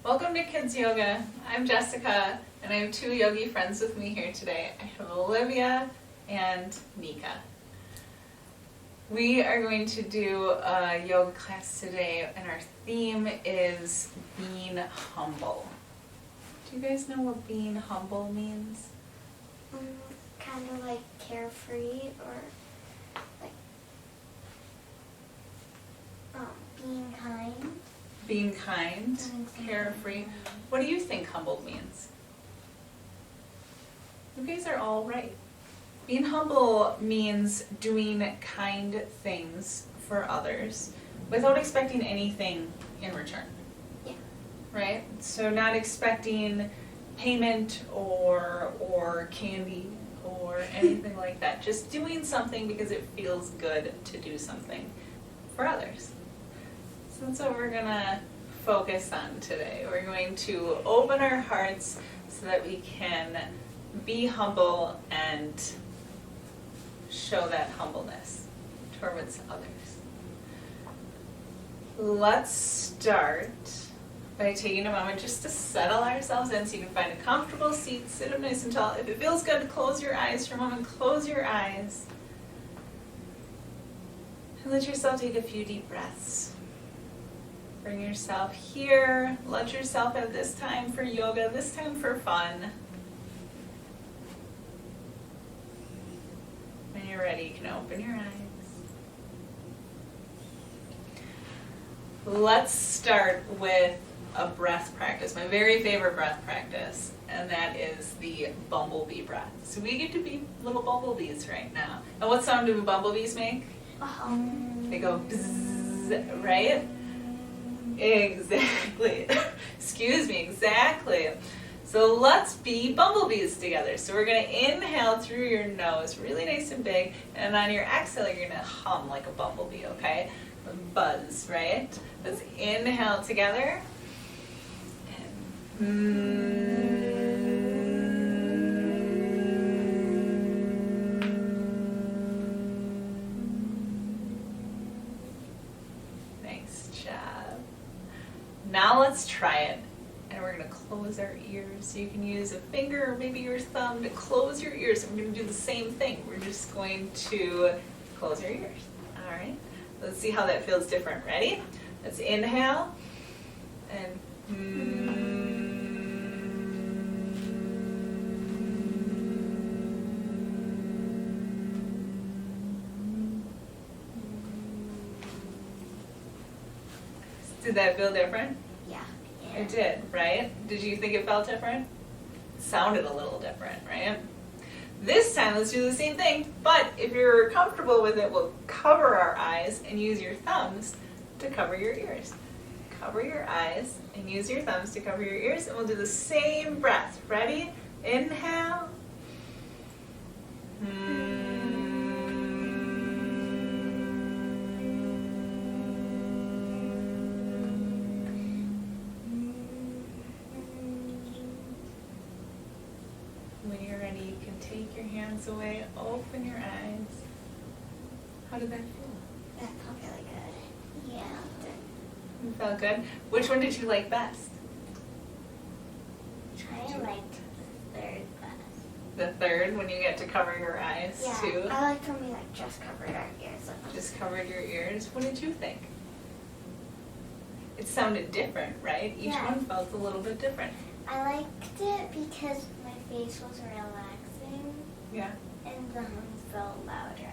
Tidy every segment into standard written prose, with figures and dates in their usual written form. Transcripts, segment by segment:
Welcome to Kids Yoga. I'm Jessica, and I have two yogi friends with me here today. I have Olivia and Nika. We are going to do a yoga class today, and our theme is being humble. Do you guys know what being humble means? Kind of like carefree or like being kind. Being kind, carefree. What do you think humble means? You guys are all right. Being humble means doing kind things for others without expecting anything in return. Yeah. Right? So not expecting payment or candy or anything like that. Just doing something because it feels good to do something for others. So that's what we're going to focus on today. We're going to open our hearts so that we can be humble and show that humbleness towards others. Let's start by taking a moment just to settle ourselves in so you can find a comfortable seat, sit up nice and tall. If it feels good, close your eyes for a moment, close your eyes. And let yourself take a few deep breaths. Bring yourself here. Let yourself have this time for yoga, this time for fun. When you're ready, you can open your eyes. Let's start with a breath practice, my very favorite breath practice, and that is the bumblebee breath. So we get to be little bumblebees right now. And what sound do bumblebees make? They go bzzz, right? Exactly. Excuse me, exactly. So let's be bumblebees together. So we're going to inhale through your nose, really nice and big, and on your exhale, you're going to hum like a bumblebee, okay? Buzz, right? Let's inhale together. Nice job. Now let's try it. And we're going to close our ears. So you can use a finger or maybe your thumb to close your ears. And we're going to do the same thing. We're just going to close our ears. All right. Let's see how that feels different. Ready? Let's inhale. And did that feel different? Yeah. It did, right? Did you think it felt different? It sounded a little different, right? This time, let's do the same thing, but if you're comfortable with it, we'll cover our eyes and use your thumbs to cover your ears. Cover your eyes and use your thumbs to cover your ears, and we'll do the same breath. Ready? Inhale. When you're ready, you can take your hands away, open your eyes. How did that feel? That felt really good. Yeah. It felt good. Which one did you like best? I liked the third best. The third, when you get to cover your eyes Yeah. too? I liked when we just covered our ears. Just covered your ears. What did you think? It sounded different, right? Each Yeah. one felt a little bit different. I liked it because my face was relaxing Yeah. and the hums felt louder.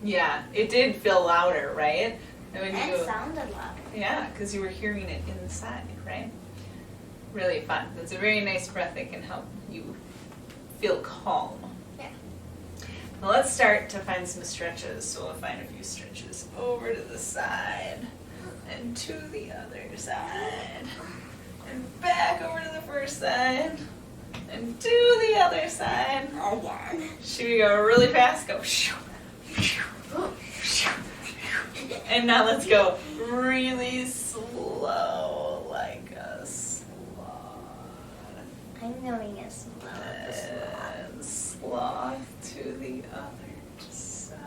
Yeah, it did feel louder, right? And when And sounded louder. yeah, because you were hearing it inside, right? Really fun. It's a very nice breath that can help you feel calm. Yeah. Now let's start to find some stretches. So we'll find a few stretches over to the side and to the other side and back over to the first side and to the other side. Again. Should we go really fast? Go. And now let's go really slow, like a sloth. I'm going as slow as slow. And sloth to the other side.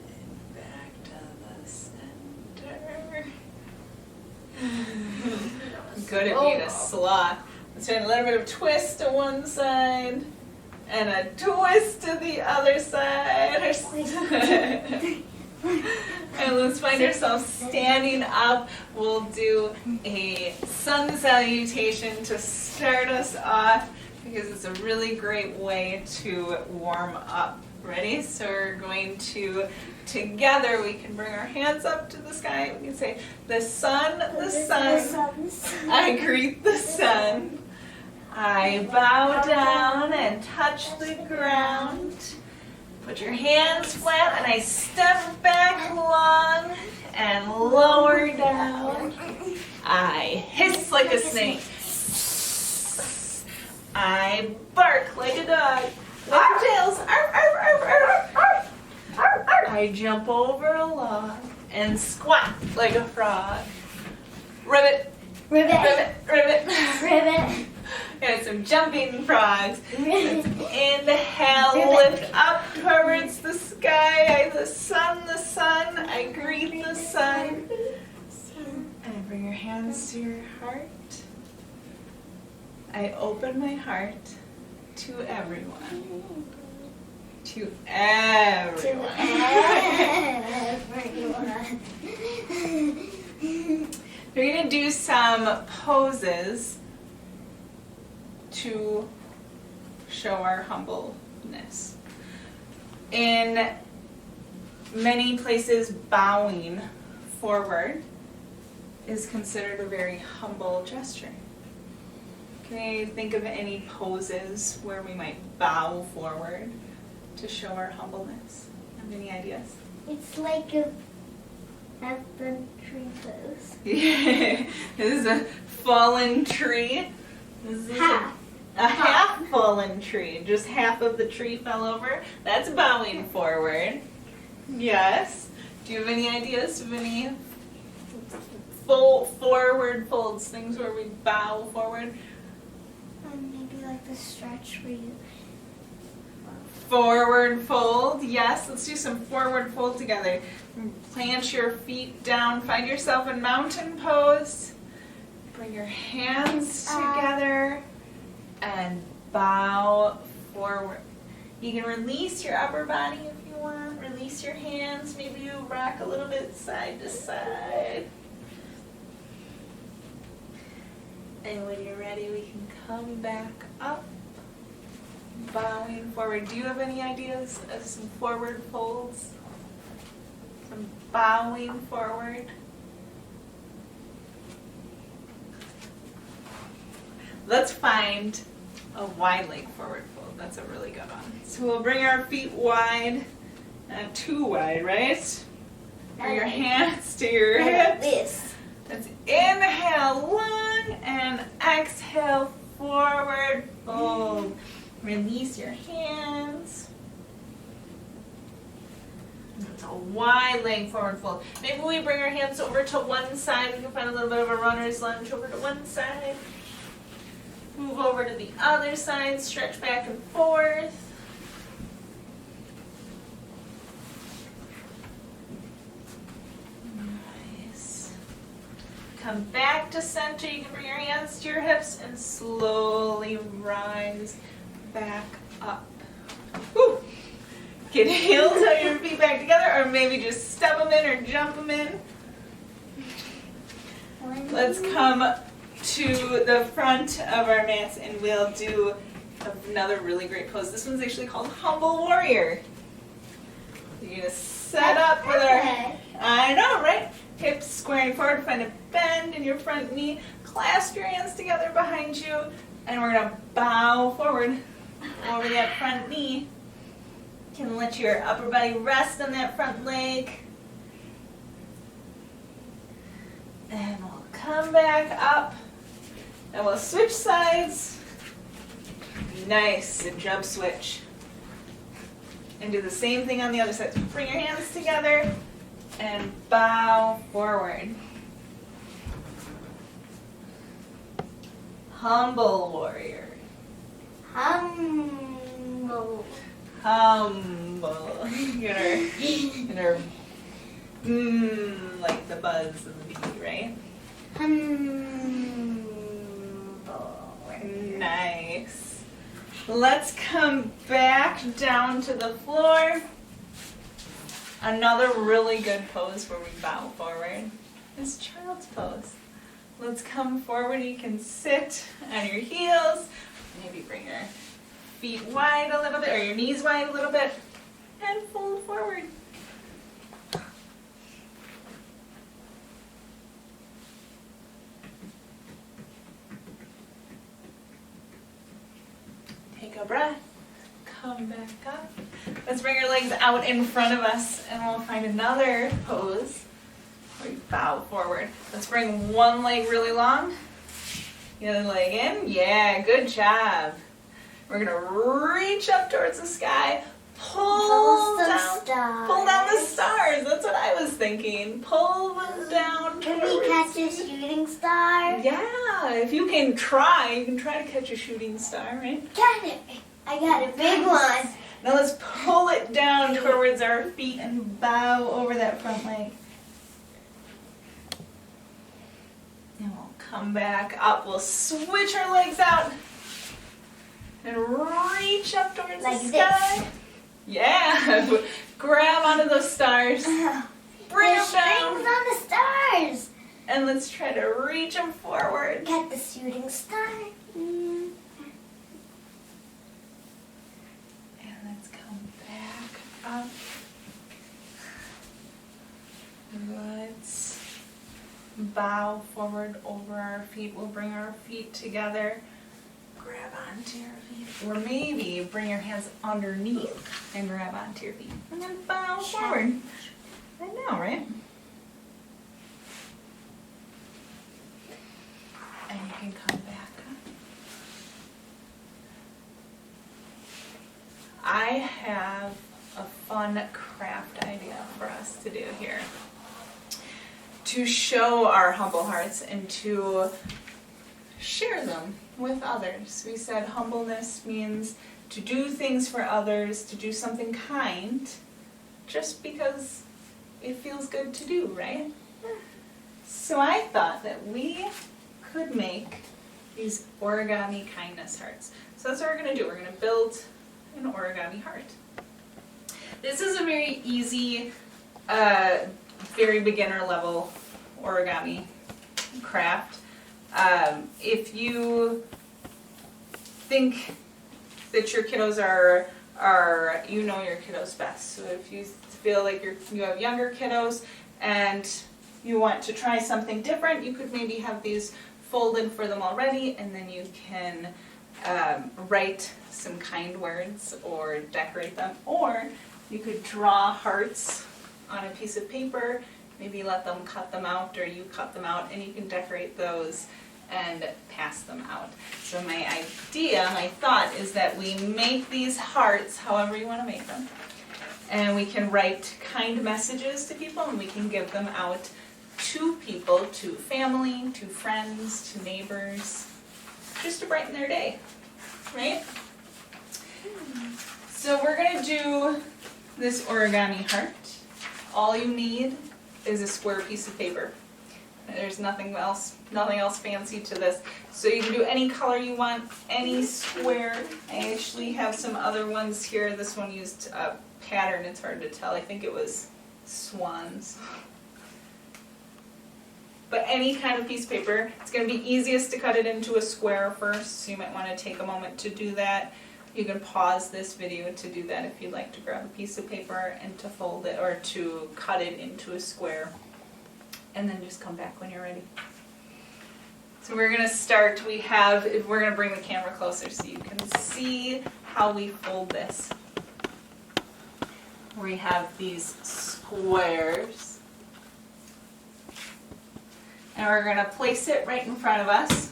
And back to the center. good at being a sloth. Let's do a little bit of twist to one side and a twist to the other side. And let's find ourselves standing up. We'll do a sun salutation to start us off because it's a really great way to warm up. Ready? So we're going to, together, we can bring our hands up to the sky. We can say, the sun, I greet the sun. I bow down and touch the ground. Put your hands flat and I step back long and lower down. I hiss like a snake. I bark like a dog. Wag your tails. Arf, arf, arf, arf, arf, arf, arf. I jump over a log and squat like a frog. Ribbit, Ribbit. ribbit, ribbit. Ribbit. And some jumping frogs. Inhale, lift up towards the sky. The sun, I greet the sun. And bring your hands to your heart. I open my heart to everyone. To everyone. We're going to do some poses to show our humbleness. In many places, bowing forward is considered a very humble gesture. Can you think of any poses where we might bow forward to show our humbleness? Have any ideas? It's like a apple tree pose. This is a fallen tree. This is Half. a half fallen tree. Just half of the tree fell over. That's bowing forward. Yes. Do you have any ideas of any forward folds, things where we bow forward? Maybe like the stretch where you... Forward fold. Yes, let's do some forward fold together. Plant your feet down. Find yourself in mountain pose. Bring your hands together and bow forward. You can release your upper body if you want. Release your hands. Maybe you rock a little bit side to side. And when you're ready, we can come back up, bowing forward. Do you have any ideas of some forward folds? Some bowing forward? Let's find a wide leg forward fold. That's a really good one. So we'll bring our feet wide, not too wide, right? Bring your hands to your hips. This. Let's inhale long and exhale forward fold. Release your hands. That's a wide leg forward fold. Maybe we bring our hands over to one side. We can find a little bit of a runner's lunge over to one side. Move over to the other side. Stretch back and forth. Come back to center. You can bring your hands to your hips and slowly rise back up. Woo. Get heels on your feet back together, or maybe just step them in or jump them in. Let's come to the front of our mats and we'll do another really great pose. This one's actually called Humble Warrior. You're going to set up with our... I know, right? Hips squaring forward, find a bend in your front knee, clasp your hands together behind you, and we're going to bow forward over that front knee. You can let your upper body rest on that front leg. And we'll come back up, and we'll switch sides. Nice, and jump switch. And do the same thing on the other side. So bring your hands together. And bow forward. Humble warrior. Humble. Humble. Get our like the buzz of the bee, right? Nice. Let's come back down to the floor. Another really good pose where we bow forward is child's pose. Let's come forward. You can sit on your heels. Maybe bring your feet wide a little bit, or your knees wide a little bit, and fold forward. Take a breath. Come back up. Let's bring our legs out in front of us, and we'll find another pose where we bow forward. Let's bring one leg really long. The other leg in. Yeah, good job. We're gonna reach up towards the sky. Pull down the stars. That's what I was thinking. Pull them down. Can we catch a shooting star? Yeah, if you can try to catch a shooting star, right? Got it. I got a big one. Now let's pull it down towards our feet and bow over that front leg. And we'll come back up. We'll switch our legs out and reach up towards Like the sky. this. Yeah. Grab onto those stars. Bring them There's down. strings on the stars. And let's try to reach them forward. Get the shooting star. And let's come back up. Let's bow forward over our feet. We'll bring our feet together. Grab onto your feet. Or maybe bring your hands underneath and grab onto your feet. And then bow forward. I know, right? And you can come back up. I have a fun craft idea for us to do here. To show our humble hearts and to share them with others. We said humbleness means to do things for others, to do something kind, just because it feels good to do, right? So I thought that we could make these origami kindness hearts. So that's what we're going to do. We're going to build an origami heart. This is a very easy, very beginner level origami craft. If you think that your kiddos are you know your kiddos best. So if you feel like you have younger kiddos and you want to try something different, you could maybe have these folded for them already, and then you can write some kind words or decorate them, or you could draw hearts on a piece of paper, maybe let them cut them out, or you cut them out, and you can decorate those and pass them out. So my thought is that we make these hearts however you want to make them, and we can write kind messages to people, and we can give them out to people, to family, to friends, to neighbors, just to brighten their day, right? So we're going to do this origami heart. All you need is a square piece of paper. There's nothing else fancy to this. So you can do any color you want, any square. I actually have some other ones here. This one used a pattern, it's hard to tell. I think it was swans. But any kind of piece of paper. It's going to be easiest to cut it into a square first, so you might want to take a moment to do that. You can pause this video to do that if you'd like to grab a piece of paper and to fold it or to cut it into a square. And then just come back when you're ready. So we're going to start. We're going to bring the camera closer so you can see how we fold this. We have these squares. And we're going to place it right in front of us.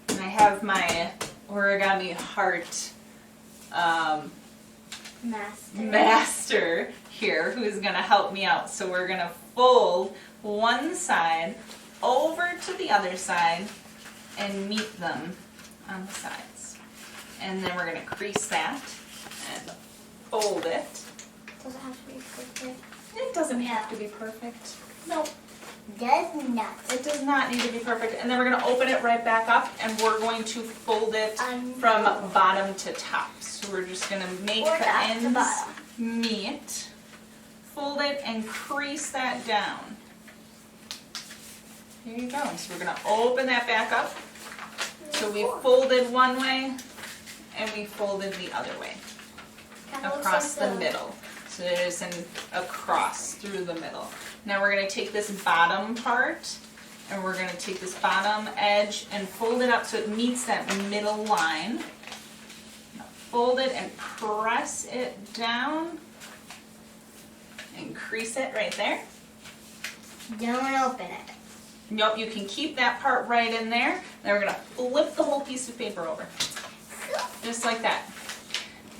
And I have my origami heart master here who's going to help me out. So we're going to fold one side over to the other side and meet them on the sides. And then we're going to crease that and fold it. Does it have to be perfect? It doesn't have to be perfect. Nope. Does not. It does not need to be perfect. And then we're going to open it right back up and we're going to fold it from bottom to top. So we're just going to make Or the top to ends bottom. meet, fold it and crease that down. There you go. So we're going to open that back up. So we folded one way and we folded the other way across the middle. So there's a cross through the middle. Now we're going to take this bottom part and we're going to take this bottom edge and fold it up so it meets that middle line. Now fold it and press it down and crease it right there. Don't open it. Nope, you can keep that part right in there. Then we're going to flip the whole piece of paper over. Just like that.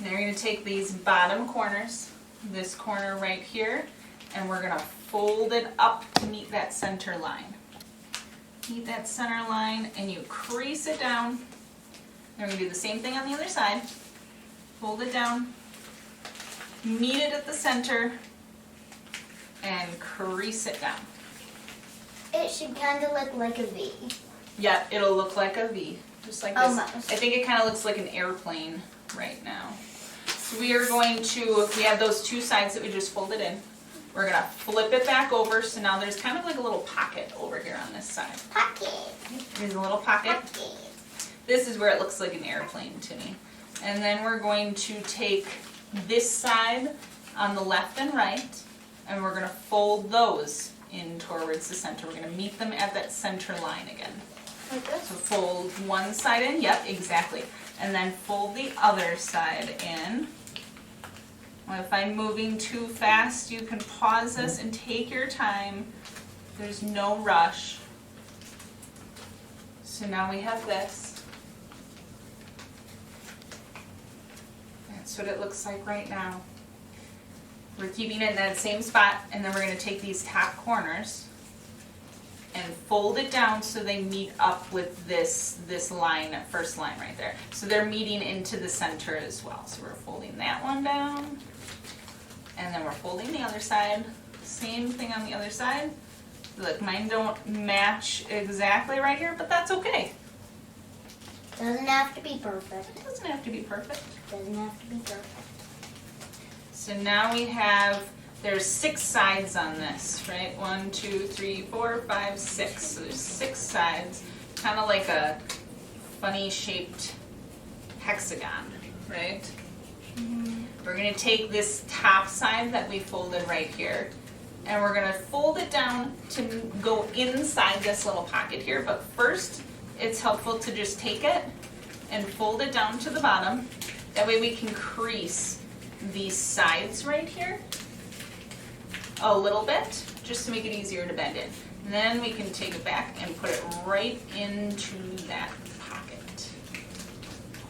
Now you're going to take these bottom corners, this corner right here, and we're going to fold it up to meet that center line. Meet that center line and you crease it down. Then we're going to do the same thing on the other side. Fold it down, meet it at the center, and crease it down. It should kind of look like a V. Yeah, it'll look like a V, just like this. Almost. I think it kind of looks like an airplane right now. So we are going to, we have those two sides that we just folded in. We're going to flip it back over, so now there's kind of like a little pocket over here on this side. Pocket. There's a little pocket. Pocket. This is where it looks like an airplane to me. And then we're going to take this side on the left and right, and we're going to fold those in towards the center. We're going to meet them at that center line again. Like So this? fold one side in, yep, exactly. And then fold the other side in. Well, if I'm moving too fast, you can pause this and take your time. There's no rush. So now we have this. That's what it looks like right now. We're keeping it in that same spot, and then we're going to take these top corners and fold it down so they meet up with this line, that first line right there. So they're meeting into the center as well. So we're folding that one down, and then we're folding the other side. Same thing on the other side. Look, mine don't match exactly right here, but that's okay. Doesn't have to be perfect. It doesn't have to be perfect. Doesn't have to be perfect. So now we have, there's 6 sides on this, right? 1, 2, 3, 4, 5, 6. So there's 6 sides, kind of like a funny shaped hexagon, right? Mm-hmm. We're going to take this top side that we folded right here, and we're going to fold it down to go inside this little pocket here. But first, it's helpful to just take it and fold it down to the bottom. That way we can crease these sides right here a little bit, just to make it easier to bend in. And then we can take it back and put it right into that pocket.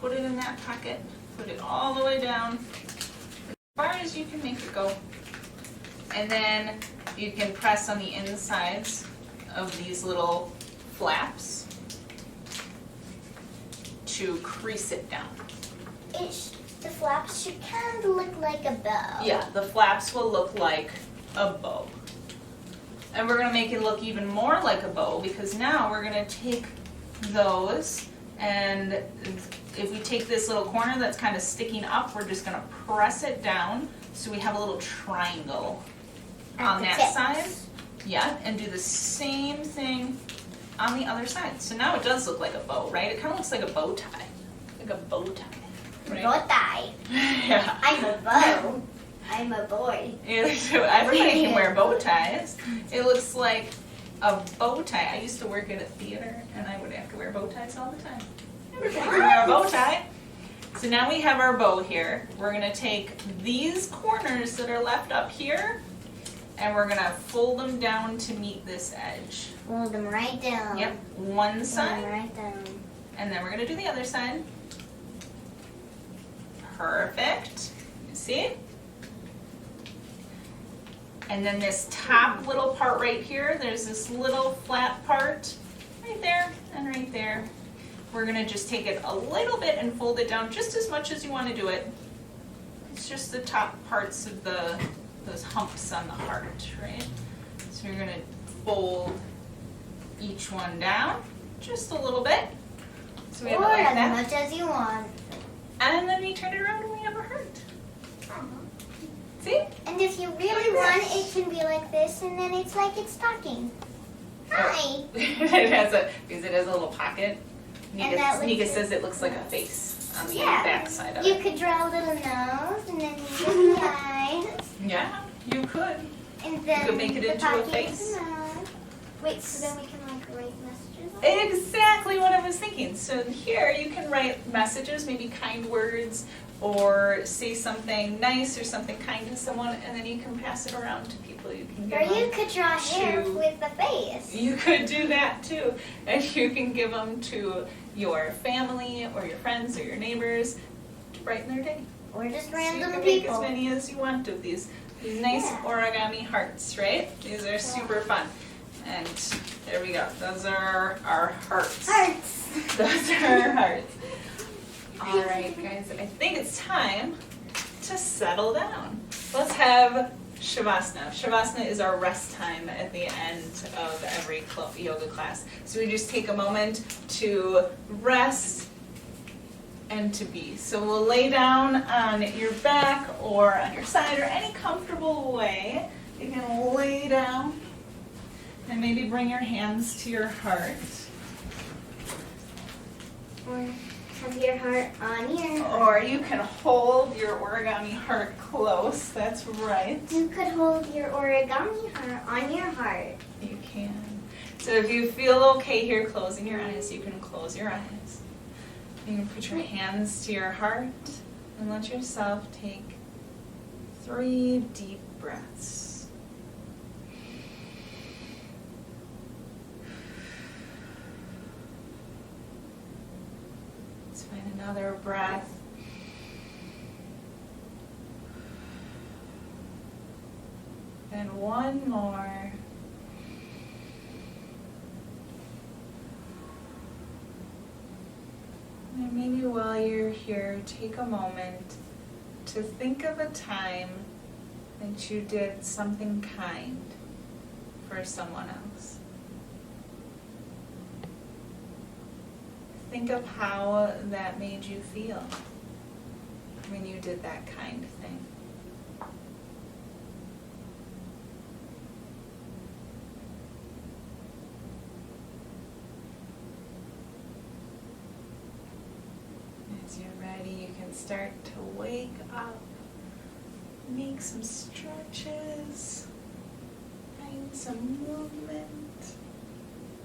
Put it in that pocket, put it all the way down, as far as you can make it go. And then you can press on the insides of these little flaps to crease it down. The flaps should kind of look like a bow. Yeah, the flaps will look like a bow. And we're going to make it look even more like a bow, because now we're going to take those, and if we take this little corner that's kind of sticking up, we're just going to press it down so we have a little triangle on that side. Yeah, and do the same thing on the other side. So now it does look like a bow, right? It kind of looks like a bow tie. Like a bow tie. Right? Bow tie. Yeah. I'm a bow. I'm a boy. Yeah, so everybody can wear bow ties. It looks like a bow tie. I used to work at a theater, and I would have to wear bow ties all the time. Everybody can wear a bow tie. So now we have our bow here. We're going to take these corners that are left up here, and we're going to fold them down to meet this edge. Fold them right down. Yep, one Fold them side, right down. and then we're going to do the other side. Perfect. You see? And then this top little part right here, there's this little flat part right there and right there. We're going to just take it a little bit and fold it down just as much as you want to do it. It's just the top parts of those humps on the heart, right? So you're going to fold each one down just a little bit. So we have it Or like as that. much as you want. And then we turn it around and we have a heart. See? And if you really want, it can be like this, and then it's like it's talking. Hi. It has a little pocket. And that Nika looks- says it looks like a face on the Yeah. back side of You it. could draw a little nose, and then you get eyes, Yeah, you could. and then could make it the into a pocket face. is the mouth. Wait, so then we can like write messages on it? Exactly what I was thinking. So here you can write messages, maybe kind words, or say something nice or something kind to someone, and then you can pass it around to people. You can Or give you them. could draw hair to- with the face. You could do that too, and you can give them to your family or your friends or your neighbors to brighten their day. Or just So you random can make as people. many as you want of these nice Yeah. origami hearts, right? These are super fun. And there we go. Those are our hearts. Hearts. Those are our hearts. All right, guys. I think it's time to settle down. Let's have Shavasana. Shavasana is our rest time at the end of every yoga class. So we just take a moment to rest and to be. So we'll lay down on your back or on your side or any comfortable way. You can lay down and maybe bring your hands to your heart. Or have your heart on your Or you can hold your origami heart close. That's right. You could hold your origami heart on your heart. You can. So if you feel okay here closing your eyes, you can close your eyes. You can put your hands to your heart and let yourself take 3 deep breaths. Let's find another breath. And one more. And maybe while you're here, take a moment to think of a time that you did something kind for someone else. Think of how that made you feel when you did that kind thing. As you're ready, you can start to wake up, make some stretches, find some movement,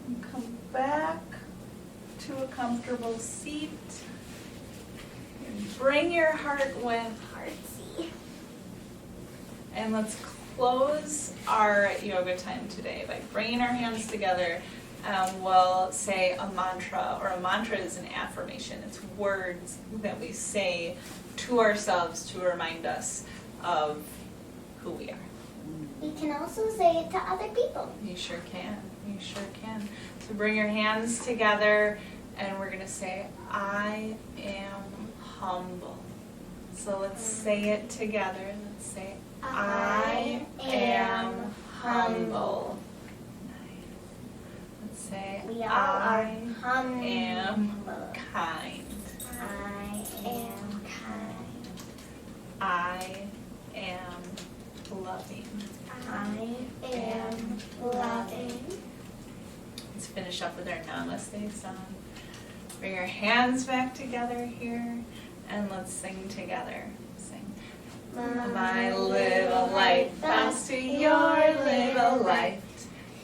and come back to a comfortable seat. And bring your heart with, Heartsy. and let's close our yoga time today by bringing our hands together. We'll say a mantra, or a mantra is an affirmation. It's words that we say to ourselves to remind us of who we are. You can also say it to other people. You sure can. You sure can. So bring your hands together and we're going to say, I am humble. So let's say it together. Let's say, I am humble. Let's say, We all I are humble. am kind. I am kind. I am loving. I am loving. Let's finish up with our Namaste song. Bring our hands back together here and let's sing together. Sing. My little light bows to your little light.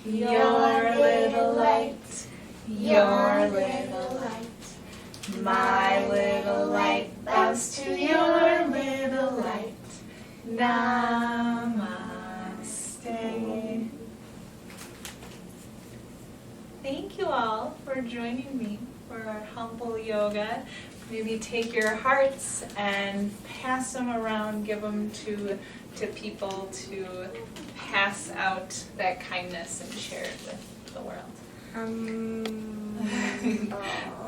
Your little light. Your little light. My little light bows to your little light. Namaste. Thank you all for joining me for our humble yoga. Maybe take your hearts and pass them around, give them to people to pass out that kindness and share it with the world. Oh.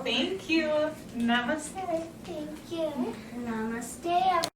Thank you. Namaste. Thank you. Namaste.